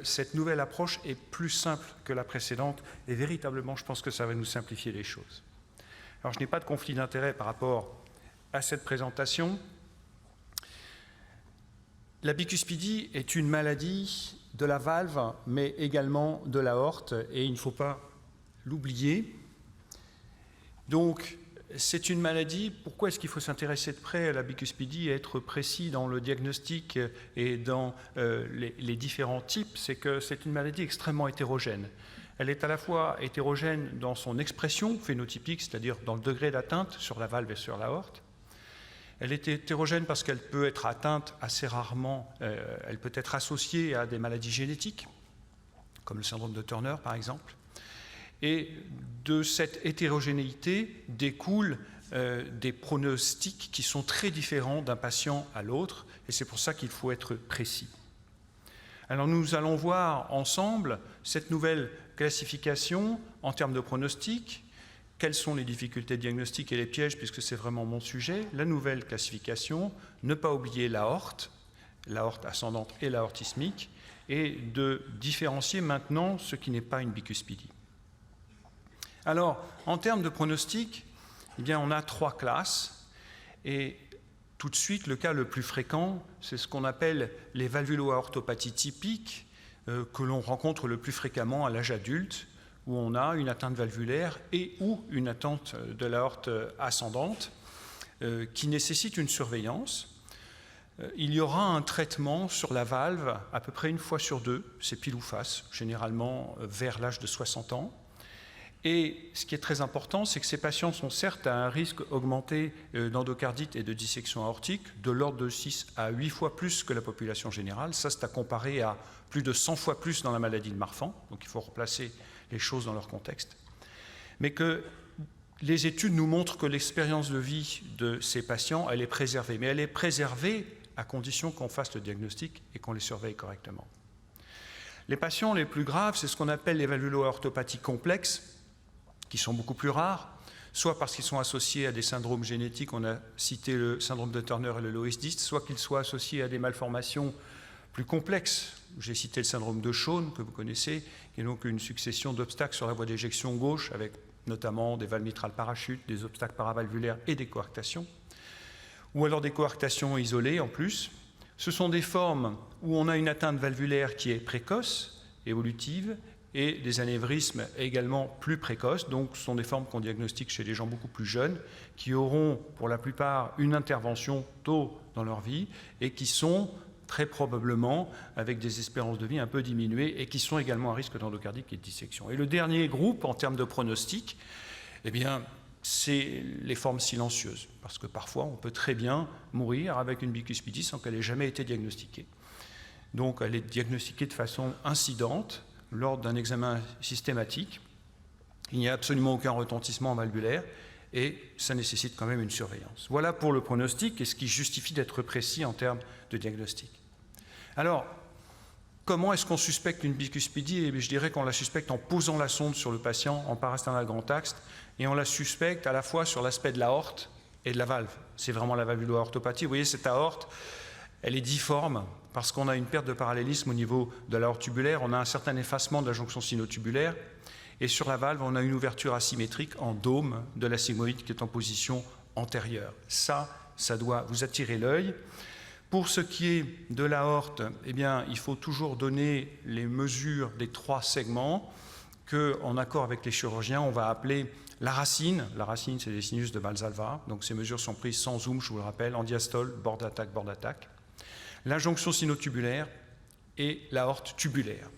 cette nouvelle approche est plus simple que la précédente et véritablement, je pense que ça va nous simplifier les choses. Alors, je n'ai pas de conflit d'intérêt par rapport à cette présentation. La bicuspidie est une maladie de la valve, mais également de l'aorte, et il ne faut pas l'oublier. Donc, c'est une maladie. Pourquoi est-ce qu'il faut s'intéresser de près à la bicuspidie et être précis dans le diagnostic et dans les différents types? C'est que c'est une maladie extrêmement hétérogène. Elle est à la fois hétérogène dans son expression phénotypique, c'est-à-dire dans le degré d'atteinte sur la valve et sur l'aorte. Elle est hétérogène parce qu'elle peut être atteinte assez rarement, elle peut être associée à des maladies génétiques, comme le syndrome de Turner par exemple. Et de cette hétérogénéité découlent des pronostics qui sont très différents d'un patient à l'autre, et c'est pour ça qu'il faut être précis. Alors nous allons voir ensemble cette nouvelle classification en termes de pronostics. Quelles sont les difficultés diagnostiques et les pièges, puisque c'est vraiment mon sujet. La nouvelle classification, ne pas oublier l'aorte ascendante et l'aorte isthmique, et de différencier maintenant ce qui n'est pas une bicuspidie. Alors, en termes de pronostic, eh bien, on a 3 classes, et tout de suite, le cas le plus fréquent, c'est ce qu'on appelle les valvulo-aortopathies typiques, que l'on rencontre le plus fréquemment à l'âge adulte, où on a une atteinte valvulaire et ou une atteinte de l'aorte ascendante qui nécessite une surveillance. Il y aura un traitement sur la valve à peu près 1 fois sur 2, c'est pile ou face, généralement vers l'âge de 60 ans. Et ce qui est très important, c'est que ces patients sont certes à un risque augmenté d'endocardite et de dissection aortique, de l'ordre de 6 à 8 fois plus que la population générale. Ça, c'est à comparer à plus de 100 fois plus dans la maladie de Marfan. Donc il faut replacer les choses dans leur contexte. Mais que les études nous montrent que l'expérience de vie de ces patients, elle est préservée. Mais elle est préservée à condition qu'on fasse le diagnostic et qu'on les surveille correctement. Les patients les plus graves, c'est ce qu'on appelle les valvulo-aortopathies complexes, qui sont beaucoup plus rares, soit parce qu'ils sont associés à des syndromes génétiques, on a cité le syndrome de Turner et le Loeys Dietz, soit qu'ils soient associés à des malformations plus complexes. J'ai cité le syndrome de Shawn, que vous connaissez, qui est donc une succession d'obstacles sur la voie d'éjection gauche, avec notamment des valves mitrales parachutes, des obstacles paravalvulaires et des coarctations, ou alors des coarctations isolées en plus. Ce sont des formes où on a une atteinte valvulaire qui est précoce, évolutive, et des anévrismes également plus précoces. Donc ce sont des formes qu'on diagnostique chez des gens beaucoup plus jeunes, qui auront pour la plupart une intervention tôt dans leur vie, et qui sont très probablement avec des espérances de vie un peu diminuées, et qui sont également à risque d'endocardite et de dissection. Et le dernier groupe, en termes de pronostic, eh bien, c'est les formes silencieuses, parce que parfois on peut très bien mourir avec une bicuspidie sans qu'elle ait jamais été diagnostiquée. Donc elle est diagnostiquée de façon incidente lors d'un examen systématique. Il n'y a absolument aucun retentissement valvulaire et ça nécessite quand même une surveillance. Voilà pour le pronostic et ce qui justifie d'être précis en termes de diagnostic. Alors, comment est-ce qu'on suspecte une bicuspidie? Je dirais qu'on la suspecte en posant la sonde sur le patient en parasternal grand axe, et on la suspecte à la fois sur l'aspect de l'aorte et de la valve. C'est vraiment la valvulo-aortopathie. Vous voyez, cette aorte, elle est difforme parce qu'on a une perte de parallélisme au niveau de l'aorte tubulaire, on a un certain effacement de la jonction sinotubulaire, et sur la valve, on a une ouverture asymétrique en dôme de la sigmoïde qui est en position antérieure. Ça doit vous attirer l'œil. Pour ce qui est de l'aorte, eh bien, il faut toujours donner les mesures des 3 segments que, en accord avec les chirurgiens, on va appeler la racine. La racine, c'est des sinus de Valsalva. Donc ces mesures sont prises sans zoom, je vous le rappelle, en diastole, bord d'attaque, bord d'attaque. La jonction sinotubulaire et l'aorte tubulaire.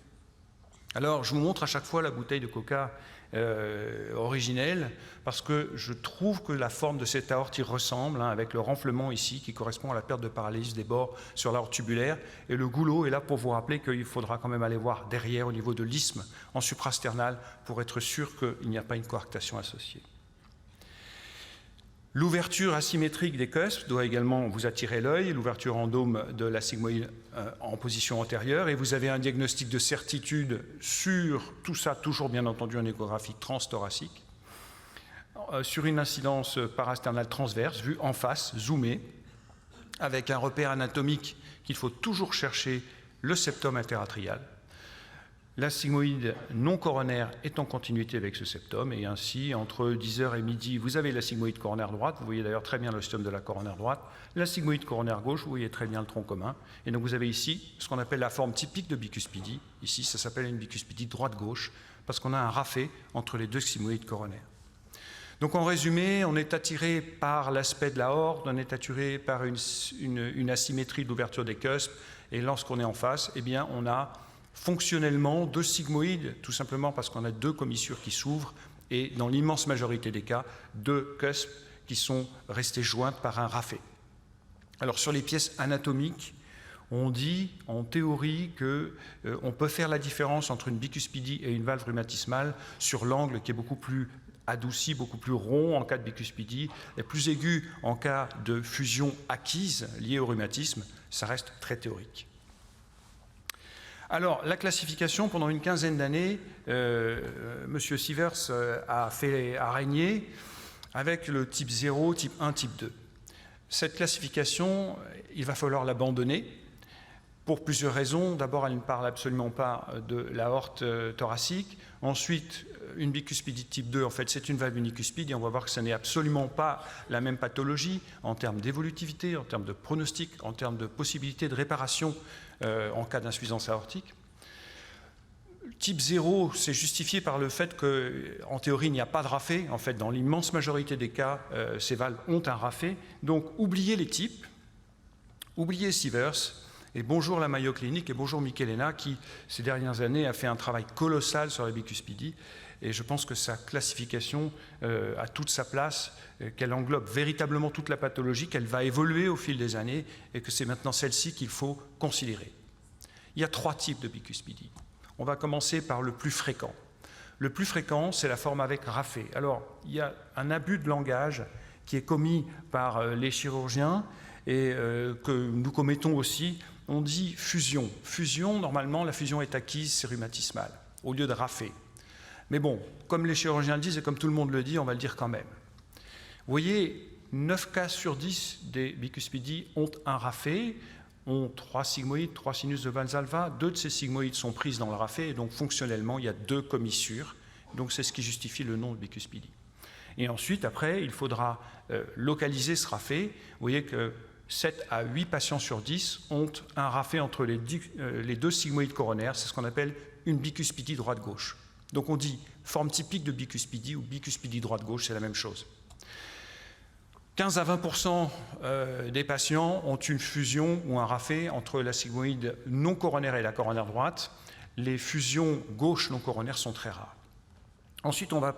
Alors, je vous montre à chaque fois la bouteille de coca originelle, parce que je trouve que la forme de cette aorte y ressemble, avec le renflement ici, qui correspond à la perte de paralysie des bords sur l'aorte tubulaire, et le goulot est là pour vous rappeler qu'il faudra quand même aller voir derrière, au niveau de l'isthme, en suprasternal, pour être sûr qu'il n'y a pas une coarctation associée. L'ouverture asymétrique des cusps doit également vous attirer l'œil, l'ouverture en dôme de la sigmoïde en position antérieure, et vous avez un diagnostic de certitude sur tout ça, toujours bien entendu en échographie transthoracique, sur une incidence parasternale transverse, vue en face, zoomée, avec un repère anatomique qu'il faut toujours chercher, le septum interatrial. La sigmoïde non coronaire est en continuité avec ce septum, et ainsi, entre 10h et midi, vous avez la sigmoïde coronaire droite, vous voyez d'ailleurs très bien l'ostium de la coronaire droite, la sigmoïde coronaire gauche, vous voyez très bien le tronc commun, et donc vous avez ici ce qu'on appelle la forme typique de bicuspidie. Ici, ça s'appelle une bicuspidie droite-gauche, parce qu'on a un raphé entre les deux sigmoïdes coronaires. Donc en résumé, on est attiré par l'aspect de la horde, on est attiré par une asymétrie d'ouverture des cuspes, et lorsqu'on est en face, eh bien, on a fonctionnellement deux sigmoïdes, tout simplement parce qu'on a deux commissures qui s'ouvrent, et dans l'immense majorité des cas, deux cuspes qui sont restées jointes par un raphé. Alors sur les pièces anatomiques, on dit en théorie qu'on peut faire la différence entre une bicuspidie et une valve rhumatismale sur l'angle qui est beaucoup plus adouci, beaucoup plus rond en cas de bicuspidie, et plus aigu en cas de fusion acquise liée au rhumatisme. Ça reste très théorique. Alors, la classification, pendant une quinzaine d'années, M. Sievers a régné avec le type 0, type 1, type 2. Cette classification, il va falloir l'abandonner pour plusieurs raisons. D'abord, elle ne parle absolument pas de l'aorte thoracique. Ensuite, une bicuspidie type 2, en fait, c'est une valve unicuspide, et on va voir que ce n'est absolument pas la même pathologie en termes d'évolutivité, en termes de pronostic, en termes de possibilité de réparation en cas d'insuffisance aortique. Type 0, c'est justifié par le fait qu'en théorie, il n'y a pas de raphé. En fait, dans l'immense majorité des cas, ces valves ont un raphé. Donc, oubliez les types, oubliez Sievers, et bonjour la Mayo Clinic, et bonjour Michelena, qui, ces dernières années, a fait un travail colossal sur la bicuspidie. Et je pense que sa classification a toute sa place, qu'elle englobe véritablement toute la pathologie, qu'elle va évoluer au fil des années, et que c'est maintenant celle-ci qu'il faut considérer. Il y a trois types de bicuspidie. On va commencer par le plus fréquent. Le plus fréquent, c'est la forme avec raphé. Alors, il y a un abus de langage qui est commis par les chirurgiens et que nous commettons aussi. On dit fusion. Fusion, normalement, la fusion est acquise, c'est rhumatismal, au lieu de raphé. Mais bon, comme les chirurgiens le disent et comme tout le monde le dit, on va le dire quand même. Vous voyez, 9 cas sur 10 des bicuspidies ont un raphé, ont 3 sigmoïdes, 3 sinus de Valsalva. 2 de ces sigmoïdes sont prises dans le raphé, et donc fonctionnellement, il y a 2 commissures. Donc c'est ce qui justifie le nom de bicuspidie. Et ensuite, après, il faudra localiser ce raphé. Vous voyez que 7 à 8 patients sur 10 ont un raphé entre les 2 sigmoïdes coronaires. C'est ce qu'on appelle une bicuspidie droite-gauche. Donc on dit forme typique de bicuspidie ou bicuspidie droite-gauche, c'est la même chose. 15 à 20% des patients ont une fusion ou un raphé entre la sigmoïde non coronaire et la coronaire droite. Les fusions gauche non coronaires sont très rares. Ensuite, on va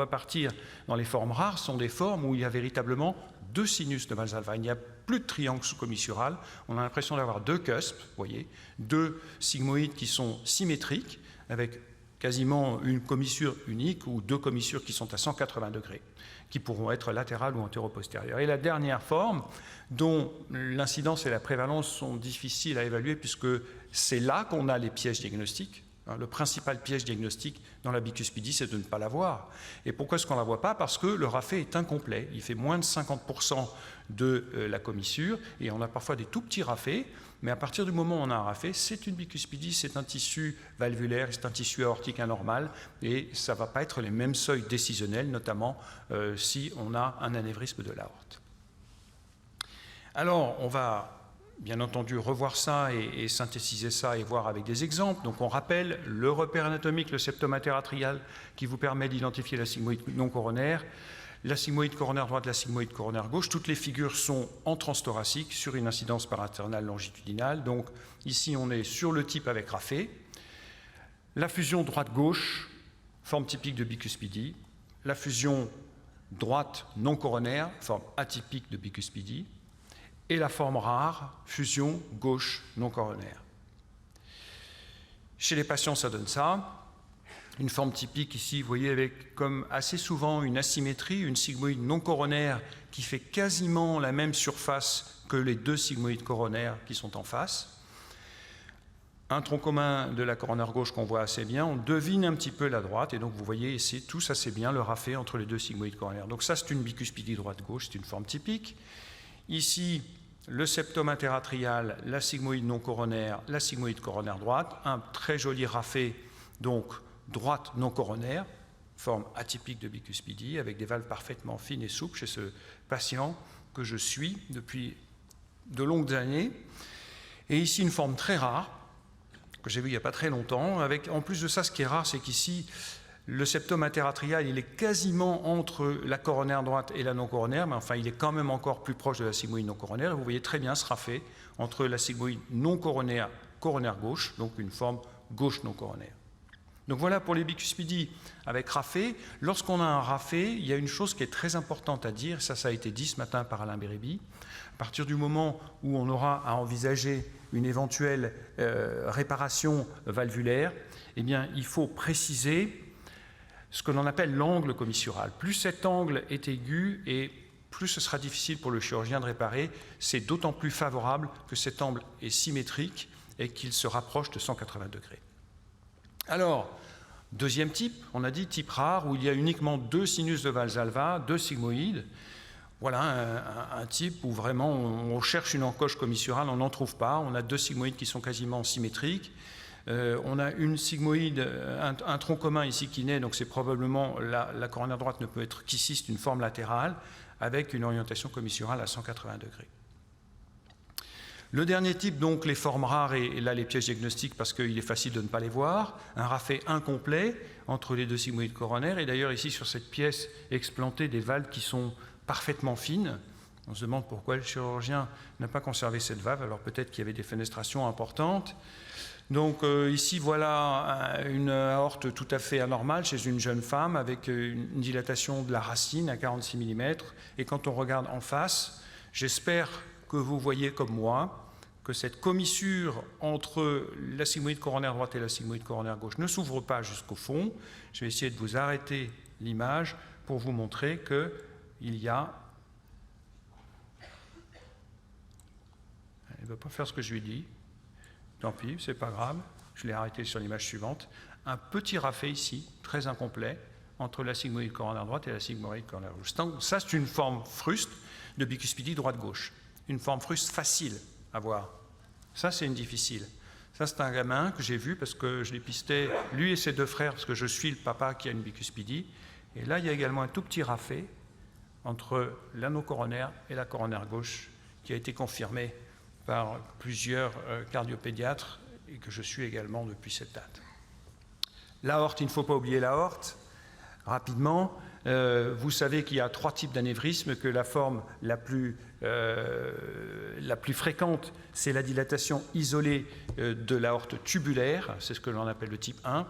partir dans les formes rares. Ce sont des formes où il y a véritablement 2 sinus de Valsalva. Il n'y a plus de triangle sous-commissural. On a l'impression d'avoir 2 cuspes, vous voyez, 2 sigmoïdes qui sont symétriques, avec quasiment une commissure unique ou 2 commissures qui sont à 180 degrés, qui pourront être latérales ou antéro-postérieures. Et la dernière forme, dont l'incidence et la prévalence sont difficiles à évaluer, puisque c'est là qu'on a les pièges diagnostiques. Le principal piège diagnostique dans la bicuspidie, c'est de ne pas la voir. Et pourquoi est-ce qu'on ne la voit pas? Parce que le raphé est incomplet. Il fait moins de 50% de la commissure, et on a parfois des tout petits raphés, mais à partir du moment où on a un raphé, c'est une bicuspidie, c'est un tissu valvulaire, c'est un tissu aortique anormal, et ça ne va pas être les mêmes seuils décisionnels, notamment si on a un anévrisme de l'aorte. Alors, on va bien entendu revoir ça et synthétiser ça et voir avec des exemples. Donc on rappelle le repère anatomique, le septum interatrial, qui vous permet d'identifier la sigmoïde non coronaire, la sigmoïde coronaire droite, la sigmoïde coronaire gauche. Toutes les figures sont en transthoracique sur une incidence paraternale longitudinale. Donc ici on est sur le type avec raphé. La fusion droite-gauche, forme typique de bicuspidie. La fusion droite non coronaire, forme atypique de bicuspidie. Et la forme rare, fusion gauche non coronaire. Chez les patients, ça donne ça. Une forme typique ici, vous voyez, avec comme assez souvent une asymétrie, une sigmoïde non coronaire qui fait quasiment la même surface que les 2 sigmoïdes coronaires qui sont en face. Un tronc commun de la coronaire gauche qu'on voit assez bien. On devine un petit peu la droite, et donc vous voyez ici tous assez bien le raphé entre les 2 sigmoïdes coronaires. Donc ça, c'est une bicuspidie droite-gauche, c'est une forme typique. Ici, le septum interatrial, la sigmoïde non coronaire, la sigmoïde coronaire droite, un très joli raphé donc droite non coronaire, forme atypique de bicuspidie, avec des valves parfaitement fines et souples chez ce patient que je suis depuis de longues années. Et ici, une forme très rare, que j'ai vue il n'y a pas très longtemps. Avec, en plus de ça, ce qui est rare, c'est qu'ici, le septum interatrial, il est quasiment entre la coronaire droite et la non coronaire, mais enfin, il est quand même encore plus proche de la sigmoïde non coronaire. Et vous voyez très bien ce rafé entre la sigmoïde non coronaire, coronaire gauche, donc une forme gauche non coronaire. Donc voilà pour les bicuspidies avec rafé. Lorsqu'on a un rafé, il y a une chose qui est très importante à dire, ça a été dit ce matin par Alain Bérébi. À partir du moment où on aura à envisager une éventuelle réparation valvulaire, eh bien, il faut préciser ce que l'on appelle l'angle commissural. Plus cet angle est aigu et plus ce sera difficile pour le chirurgien de réparer, c'est d'autant plus favorable que cet angle est symétrique et qu'il se rapproche de 180 degrés. Alors, deuxième type, on a dit type rare, où il y a uniquement 2 sinus de Valsalva, 2 sigmoïdes. Voilà un type où vraiment on cherche une encoche commissurale, on n'en trouve pas. On a 2 sigmoïdes qui sont quasiment symétriques. On a une sigmoïde, un tronc commun ici qui naît, donc c'est probablement la coronaire droite ne peut être qu'ici, c'est une forme latérale, avec une orientation commissurale à 180 degrés. Le dernier type, donc les formes rares, et là les pièges diagnostiques parce qu'il est facile de ne pas les voir, un rafé incomplet entre les 2 sigmoïdes coronaires, et d'ailleurs ici sur cette pièce explanté des valves qui sont parfaitement fines. On se demande pourquoi le chirurgien n'a pas conservé cette valve, alors peut-être qu'il y avait des fenestrations importantes. Donc ici voilà une aorte tout à fait anormale chez une jeune femme avec une dilatation de la racine à 46 mm, et quand on regarde en face, j'espère que vous voyez comme moi que cette commissure entre la sigmoïde coronaire droite et la sigmoïde coronaire gauche ne s'ouvre pas jusqu'au fond. Je vais essayer de vous arrêter l'image pour vous montrer qu'il y a... Elle ne veut pas faire ce que je lui dis. Tant pis, c'est pas grave. Je l'ai arrêté sur l'image suivante. Un petit rafé ici, très incomplet, entre la sigmoïde coronaire droite et la sigmoïde coronaire gauche. Ça, c'est une forme fruste de bicuspidie droite-gauche. Une forme fruste facile à voir. Ça, c'est une difficile. Ça, c'est un gamin que j'ai vu parce que je l'ai pisté, lui et ses 2 frères, parce que je suis le papa qui a une bicuspidie. Et là, il y a également un tout petit rafé entre l'anneau coronaire et la coronaire gauche qui a été confirmé par plusieurs cardiopédiatres et que je suis également depuis cette date. L'aorte, il ne faut pas oublier l'aorte. Rapidement, vous savez qu'il y a 3 types d'anévrisme, que la forme la plus fréquente, c'est la dilatation isolée de l'aorte tubulaire, c'est ce que l'on appelle le type 1,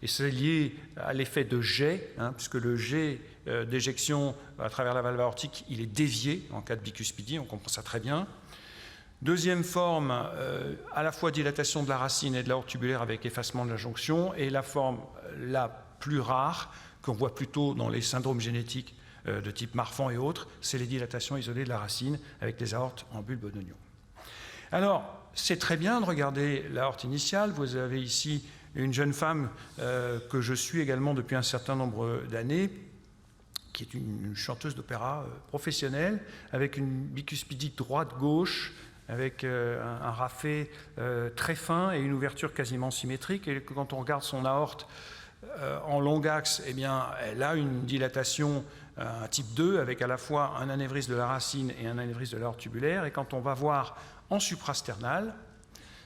et c'est lié à l'effet de jet, puisque le jet d'éjection à travers la valve aortique, il est dévié en cas de bicuspidie, on comprend ça très bien. Deuxième forme, à la fois dilatation de la racine et de l'aorte tubulaire avec effacement de la jonction, et la forme la plus rare, qu'on voit plutôt dans les syndromes génétiques de type Marfan et autres, c'est les dilatations isolées de la racine avec les aortes en bulbe d'oignon. Alors, c'est très bien de regarder l'aorte initiale. Vous avez ici une jeune femme que je suis également depuis un certain nombre d'années, qui est une chanteuse d'opéra professionnelle, avec une bicuspidie droite-gauche, avec un rafé très fin et une ouverture quasiment symétrique. Et quand on regarde son aorte en long axe, eh bien, elle a une dilatation type 2 avec à la fois un anévrisme de la racine et un anévrisme de l'aorte tubulaire. Et quand on va voir en suprasternal,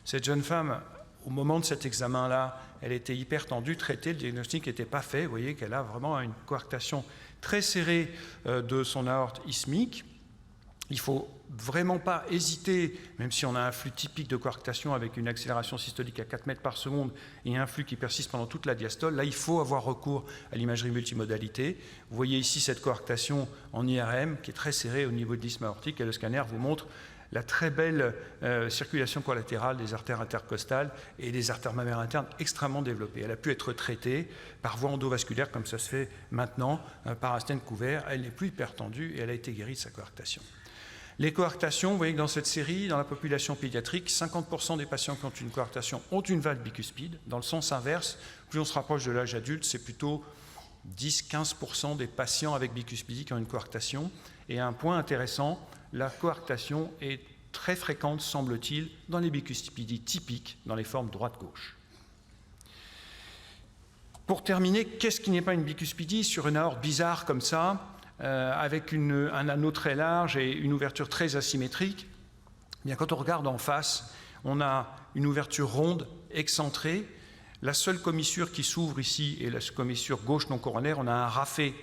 cette jeune femme, au moment de cet examen-là, elle était hyper tendue, traitée, le diagnostic n'était pas fait. Vous voyez qu'elle a vraiment une coarctation très serrée de son aorte ischmique. Il ne faut vraiment pas hésiter, même si on a un flux typique de coarctation avec une accélération systolique à 4 mètres par seconde et un flux qui persiste pendant toute la diastole, là il faut avoir recours à l'imagerie multimodalité. Vous voyez ici cette coarctation en IRM qui est très serrée au niveau de l'isthme aortique, et le scanner vous montre la très belle circulation collatérale des artères intercostales et des artères mammaires internes extrêmement développées. Elle a pu être traitée par voie endovasculaire comme ça se fait maintenant, par un stent couvert. Elle n'est plus hypertendue et elle a été guérie de sa coarctation. Les coarctations, vous voyez que dans cette série, dans la population pédiatrique, 50% des patients qui ont une coarctation ont une valve bicuspide. Dans le sens inverse, plus on se rapproche de l'âge adulte, c'est plutôt 10-15% des patients avec bicuspidie qui ont une coarctation. Et un point intéressant, la coarctation est très fréquente, semble-t-il, dans les bicuspidies typiques, dans les formes droite-gauche. Pour terminer, qu'est-ce qui n'est pas une bicuspidie sur une aorte bizarre comme ça, avec un anneau très large et une ouverture très asymétrique? Eh bien, quand on regarde en face, on a une ouverture ronde, excentrée. La seule commissure qui s'ouvre ici est la commissure gauche non coronaire. On a un rafet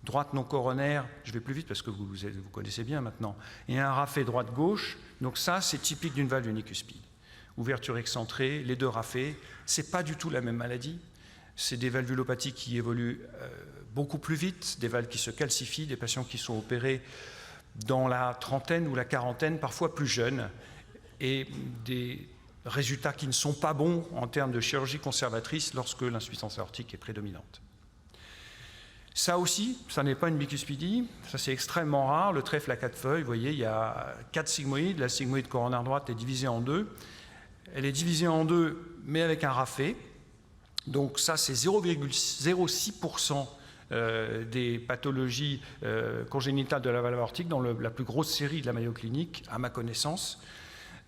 droite non coronaire. Je vais plus vite parce que vous connaissez bien maintenant. Et un rafet droite-gauche. Donc ça, c'est typique d'une valve unicuspide. Ouverture excentrée, les deux rafets. Ce n'est pas du tout la même maladie. C'est des valvulopathies qui évoluent beaucoup plus vite, des valves qui se calcifient, des patients qui sont opérés dans la trentaine ou la quarantaine, parfois plus jeunes, et des résultats qui ne sont pas bons en termes de chirurgie conservatrice lorsque l'insuffisance aortique est prédominante. Ça aussi, ça n'est pas une bicuspidie, ça c'est extrêmement rare. Le trèfle à 4 feuilles, vous voyez, il y a 4 sigmoïdes, la sigmoïde coronaire droite est divisée en deux. Elle est divisée en deux, mais avec un rafet. Donc ça, c'est 0,06% des pathologies congénitales de la valve aortique dans la plus grosse série de la Mayo Clinique, à ma connaissance.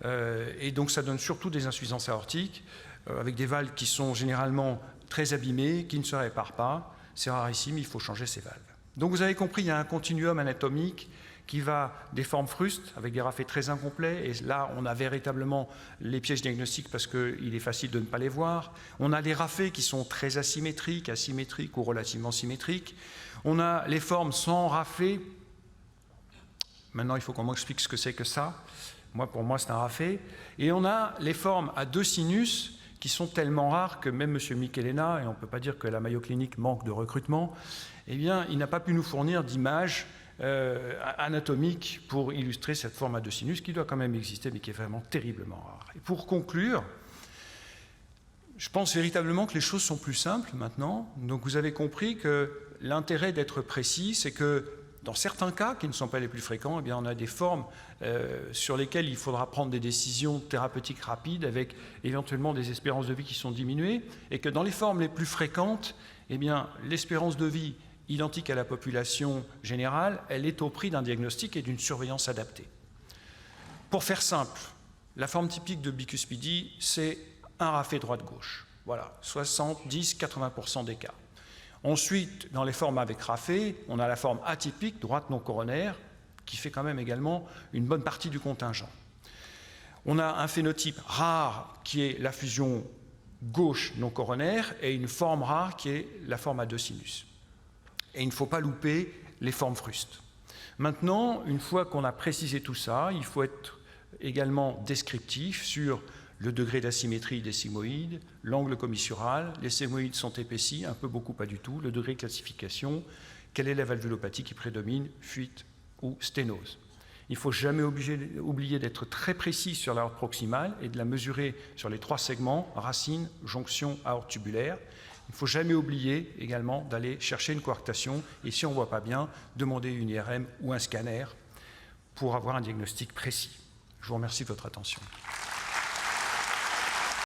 Et donc ça donne surtout des insuffisances aortiques, avec des valves qui sont généralement très abîmées, qui ne se réparent pas. C'est rarissime, il faut changer ces valves. Donc vous avez compris, il y a un continuum anatomique qui va des formes frustes, avec des rafets très incomplets, et là on a véritablement les pièges diagnostiques parce qu'il est facile de ne pas les voir. On a les rafets qui sont très asymétriques, asymétriques ou relativement symétriques. On a les formes sans rafet. Maintenant il faut qu'on m'explique ce que c'est que ça. Pour moi c'est un rafet. Et on a les formes à deux sinus qui sont tellement rares que même M. Michelena, et on ne peut pas dire que la Mayo Clinique manque de recrutement, eh bien il n'a pas pu nous fournir d'images anatomique pour illustrer cette forme à deux sinus qui doit quand même exister mais qui est vraiment terriblement rare. Et pour conclure, je pense véritablement que les choses sont plus simples maintenant. Donc vous avez compris que l'intérêt d'être précis, c'est que dans certains cas qui ne sont pas les plus fréquents, eh bien on a des formes sur lesquelles il faudra prendre des décisions thérapeutiques rapides avec éventuellement des espérances de vie qui sont diminuées, et que dans les formes les plus fréquentes, eh bien l'espérance de vie identique à la population générale, elle est au prix d'un diagnostic et d'une surveillance adaptée. Pour faire simple, la forme typique de bicuspidie, c'est un rafet droite-gauche. Voilà, 70-80% des cas. Ensuite, dans les formes avec rafet, on a la forme atypique, droite non coronaire, qui fait quand même également une bonne partie du contingent. On a un phénotype rare qui est la fusion gauche non coronaire et une forme rare qui est la forme à deux sinus. Et il ne faut pas louper les formes frustes. Maintenant, une fois qu'on a précisé tout ça, il faut être également descriptif sur le degré d'asymétrie des sigmoïdes, l'angle commissural, les sigmoïdes sont épaissis, un peu, beaucoup, pas du tout, le degré de classification, quelle est la valvulopathie qui prédomine, fuite ou sténose. Il ne faut jamais oublier d'être très précis sur l'aorte proximale et de la mesurer sur les 3 segments, racine, jonction, aorte tubulaire. Il ne faut jamais oublier également d'aller chercher une coarctation et si on ne voit pas bien, demander une IRM ou un scanner pour avoir un diagnostic précis. Je vous remercie de votre attention.